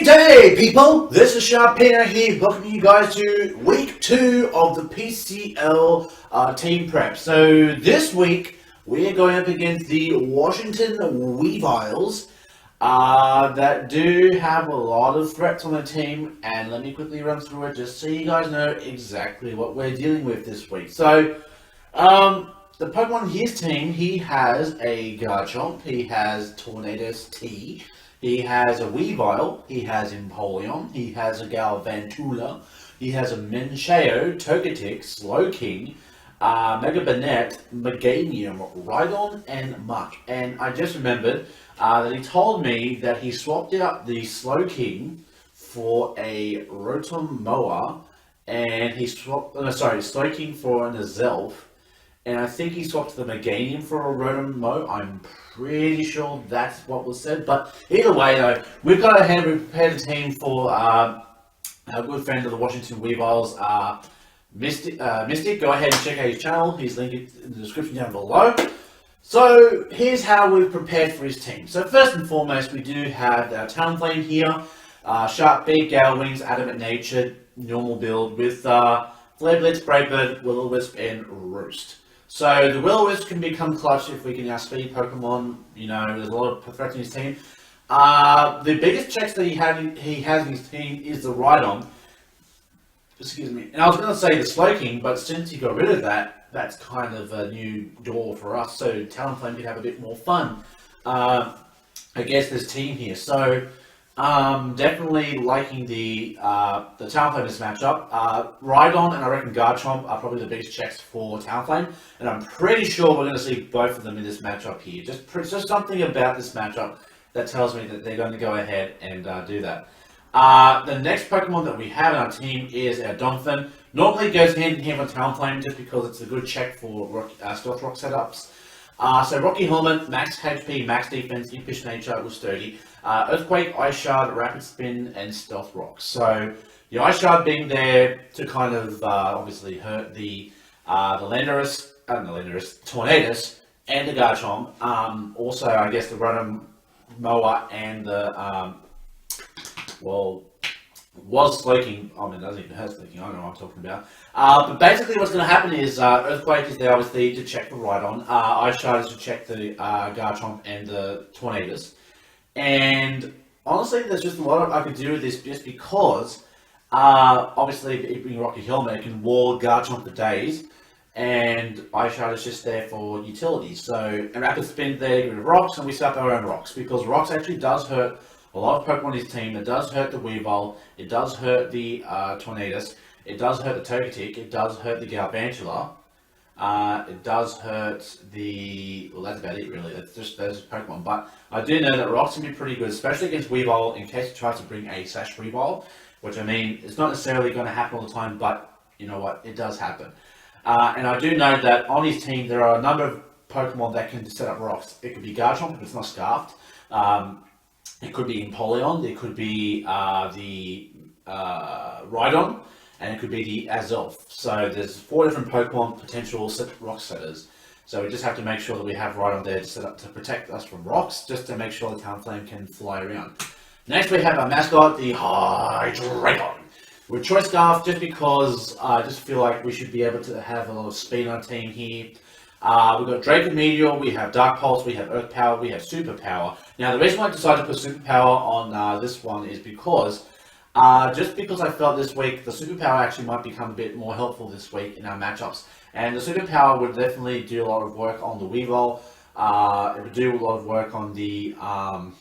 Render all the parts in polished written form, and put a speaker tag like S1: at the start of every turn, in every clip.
S1: G'day people, this is Sharpino here, welcoming you guys to week 2 of the PCL Team Prep. So this week, we're going up against the Washington Weaviles that do have a lot of threats on the team, and let me quickly run through it just so you guys know exactly what we're dealing with this week. So, the Pokemon in his team, he has a Garchomp, he has Tornadus T, he has a Weavile, he has Empoleon, he has a Galvantula, he has a Mincheo, Togetic, Slowking, Mega Banette, Meganium, Rhydon, and Muck. And I just remembered that he told me that he swapped out the Slowking for a Rotom Mower, and he swapped, Slowking for an Azelf. And I think he swapped the Meganium for a Rotom Mower. I'm pretty sure that's what was said. But either way, though, we've got a hand. We've prepared a team for our good friend of the Washington Weaviles, Mystic. Go ahead and check out his channel. He's linked in the description down below. So here's how we've prepared for his team. So first and foremost, we do have our Talonflame here. Sharp Beak, Gale Wings, Adamant Nature, normal build with Flare Blitz, Braybird, Will-O-Wisp, and Roost. So the Will-O-Wisp can become clutch if we can outspeed Pokemon. You know, there's a lot of threats in his team. The biggest checks that he has in his team is the Rhydon. Excuse me. And I was going to say the Slowking, but since he got rid of that, that's kind of a new door for us. So Talonflame can have a bit more fun against this team here. So definitely liking the Talonflame in this matchup. Rhydon and I reckon Garchomp are probably the biggest checks for Talonflame, and I'm pretty sure we're going to see both of them in this matchup here. Just something about this matchup that tells me that they're going to go ahead and do that. The next Pokemon that we have in our team is our Donphan. Normally it goes hand in hand with Talonflame just because it's a good check for Stealth Rock setups. So Rocky Helmet, max HP, max defense, Impish Nature with Sturdy. Earthquake, Ice Shard, Rapid Spin, and Stealth Rock. So the Ice Shard being there to kind of obviously hurt the Tornadus, and the Garchomp. Also, I guess the Rotom Mower and the was Slowking. I mean, it doesn't even hurt Slowking. I don't know what I'm talking about. But basically, what's going to happen is Earthquake is there obviously to check the Rhydon. Ice Shard is to check the Garchomp and the Tornadus. And honestly, there's just a lot I could do with this just because, obviously, being Rocky Helmet can wall Garchomp for days, and Ice Shard is just there for utility. So, a Rapid Spin there to get rid of rocks, and we set up our own rocks, because rocks actually does hurt a lot of Pokemon in his team. It does hurt the Weavile, it does hurt the Tornadus, it does hurt the Togetic, it does hurt the Galvantula. It does hurt the... well, that's about it, really. That's just those Pokemon. But I do know that rocks can be pretty good, especially against Weavile, in case he tries to bring a Sash Weavile, which, I mean, it's not necessarily going to happen all the time, but you know what? It does happen. And I do know that on his team, there are a number of Pokemon that can set up rocks. It could be Garchomp if it's not Scarfed. It could be Empoleon. It could be the Rhydon. And it could be the Azelf. So there's 4 different Pokemon potential rock setters. So we just have to make sure that we have Rhydon there to set up to protect us from rocks, just to make sure the Talonflame can fly around. Next we have our mascot, the Hydreigon. With Choice Scarf, just because I just feel like we should be able to have a lot of speed on our team here. We've got Draco Meteor, we have Dark Pulse, we have Earth Power, we have Super Power. Now the reason why I decided to put Super Power on this one is because just because I felt this week the Superpower actually might become a bit more helpful this week in our matchups. And the Superpower would definitely do a lot of work on the Weavile. It would do a lot of work on the I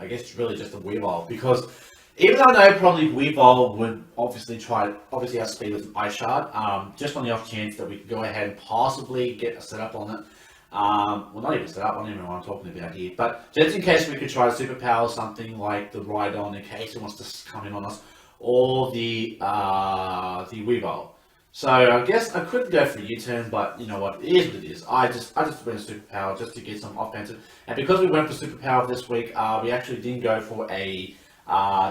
S1: guess it's really just the Weavile. Because even though I know probably Weavile would obviously outspeed with an Ice Shard, just on the off chance that we could go ahead and possibly get a setup on it. Well, not even set up, I don't even know what I'm talking about here, but just in case we could try to superpower something like the Rhydon in case it wants to come in on us, or the Weavile. So I guess I could go for a U-turn, but you know what, it is what it is. I just went superpower just to get some offensive, and because we went for superpower this week, we actually didn't go for a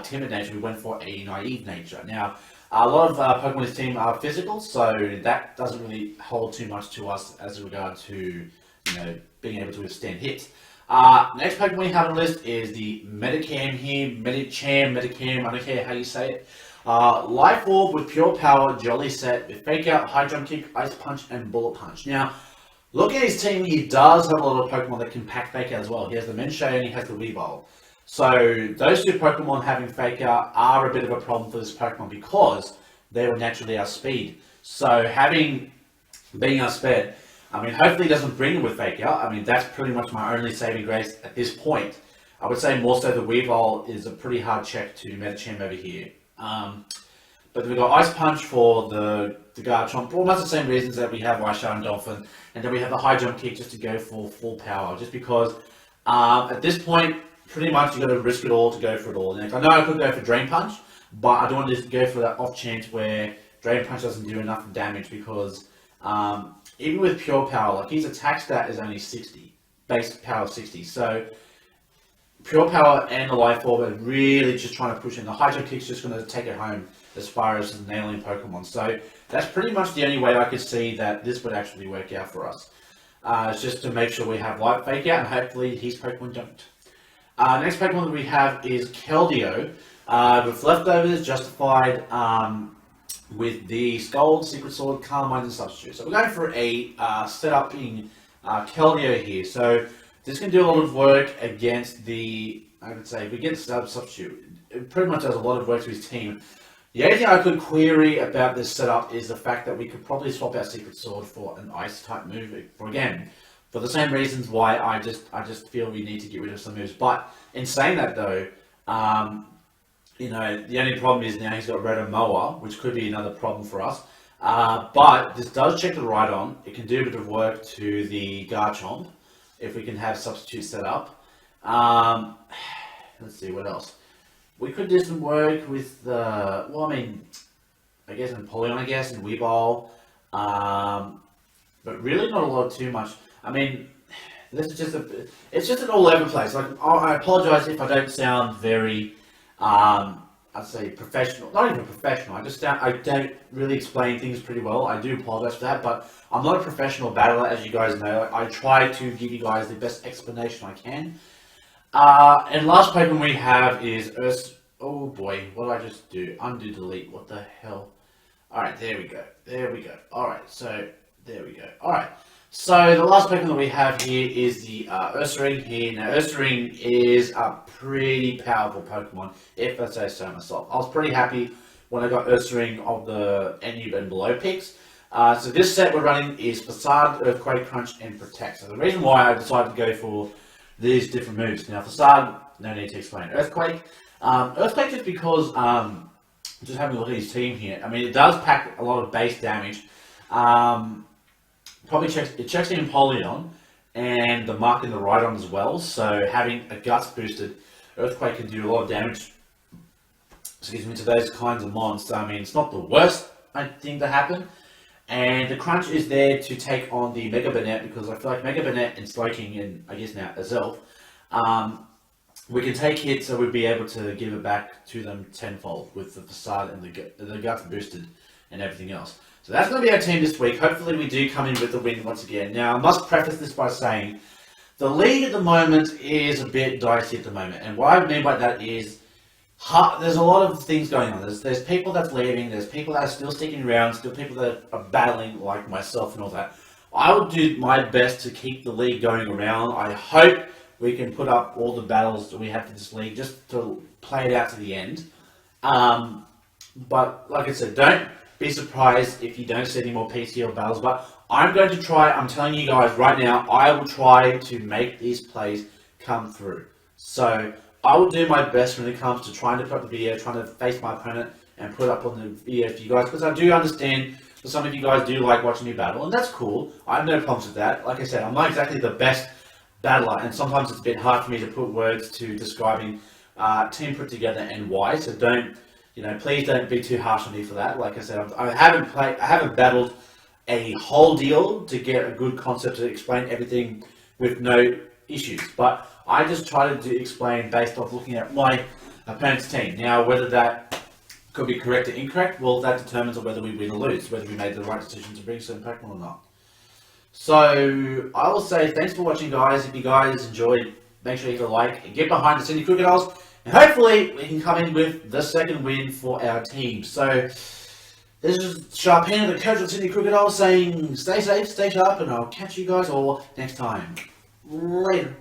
S1: timid nature, we went for a naive nature. Now, a lot of Pokemon in this team are physical, so that doesn't really hold too much to us as regard to, you know, being able to withstand hits. Next Pokemon we have on the list is the Medicam here, Medicam, I don't care how you say it. Life Orb with Pure Power, Jolly Set with Fake Out, High Jump Kick, Ice Punch, and Bullet Punch. Now, looking at his team, he does have a lot of Pokemon that can pack Fake Out as well. He has the Menshei and he has the Weavile. So, those two Pokemon having Fake Out are a bit of a problem for this Pokemon because they were naturally outspeed. So, being outsped, I mean, hopefully he doesn't bring him with Fake Out. I mean, that's pretty much my only saving grace at this point. I would say more so the Weavile is a pretty hard check to Medicham over here. But we've got Ice Punch for the Garchomp for almost the same reasons that we have Raichu and Dolphin. And then we have the High Jump Kick just to go for full power. Just because at this point, pretty much you've got to risk it all to go for it all. And I know I could go for Drain Punch, but I don't want to just go for that off chance where Drain Punch doesn't do enough damage because even with Pure Power, like his attack stat is only 60, base power 60. So Pure Power and the Life Orb are really just trying to push in. The High Jump Kick's just going to take it home as far as nailing Pokemon. So that's pretty much the only way I could see that this would actually work out for us. It's just to make sure we have Light Fake Out and hopefully his Pokemon don't. Next Pokemon that we have is Keldeo with Leftovers, Justified, with the Scald, Secret Sword, Carmine, and Substitute. So we're going for a setup in Keldeo here. So this can do a lot of work against the, I would say, if we get Substitute, it pretty much does a lot of work to his team. The only thing I could query about this setup is the fact that we could probably swap out Secret Sword for an Ice type move. For the same reasons why I just feel we need to get rid of some moves. But in saying that though, you know, the only problem is now he's got Rotom Mower, which could be another problem for us. But this does check the Rhydon. It can do a bit of work to the Garchomp if we can have Substitute set up. Let's see, what else? We could do some work with the, well, I mean, I guess Napoleon, and Weavile. But really not a lot too much. I mean, this is just it's just an all over the place. Like, I apologise if I don't sound very, I'd say professional. Not even professional. I don't really explain things pretty well. I do apologise for that, but I'm not a professional battler, as you guys know. I try to give you guys the best explanation I can. And last Pokemon we have is oh boy, what did I just do? Undo, delete, what the hell? Alright, there we go. Alright, so, there we go. Alright, so the last Pokemon that we have here is the Ursaring here. Now, Ursaring is a pretty powerful Pokemon, if I say so myself. I was pretty happy when I got Ursaring of the NU and below picks. So this set we're running is Facade, Earthquake, Crunch, and Protect. So the reason why I decided to go for these different moves. Now, Facade, no need to explain. Earthquake. Earthquake is because, just having a look at his team here, I mean, it does pack a lot of base damage. Probably checks the Empoleon and the Mark and the Rhydon as well. So having a Guts boosted Earthquake can do a lot of damage, excuse me, to those kinds of mons. So, I mean, it's not the worst thing to happen. And the Crunch is there to take on the Mega Banette, because I feel like Mega Banette and Slowking and I guess now Azelf, we can take hits, so we'll be able to give it back to them tenfold with the Facade and the Guts boosted and everything else. So that's going to be our team this week. Hopefully we do come in with the win once again. Now I must preface this by saying the league at the moment is a bit dicey at the moment, and what I mean by that is there's a lot of things going on. There's people that's leaving, there's people that are still sticking around, still people that are battling like myself and all that. I will do my best to keep the league going around. I hope we can put up all the battles that we have for this league just to play it out to the end. But like I said, don't be surprised if you don't see any more PCL battles. But I'm going to try, I'm telling you guys right now, I will try to make these plays come through. So I will do my best when it comes to trying to put up the video, trying to face my opponent and put up on the video for you guys, because I do understand that some of you guys do like watching me battle, and that's cool. I have no problems with that. Like I said, I'm not exactly the best battler, and sometimes it's a bit hard for me to put words to describing team put together and why. So don't, please don't be too harsh on me for that. Like I said, I haven't battled a whole deal to get a good concept to explain everything with no issues, but I just try to explain based off looking at my opponent's team. Now, whether that could be correct or incorrect, well, that determines whether we win or lose, whether we made the right decision to bring certain Pokemon or not. So I will say thanks for watching, guys. If you guys enjoyed, make sure you hit a like and get behind the Sydney Krookodiles. And hopefully we can come in with the second win for our team. So this is Sharpino, the coach of the Sydney Krookodiles, saying stay safe, stay sharp, and I'll catch you guys all next time. Later.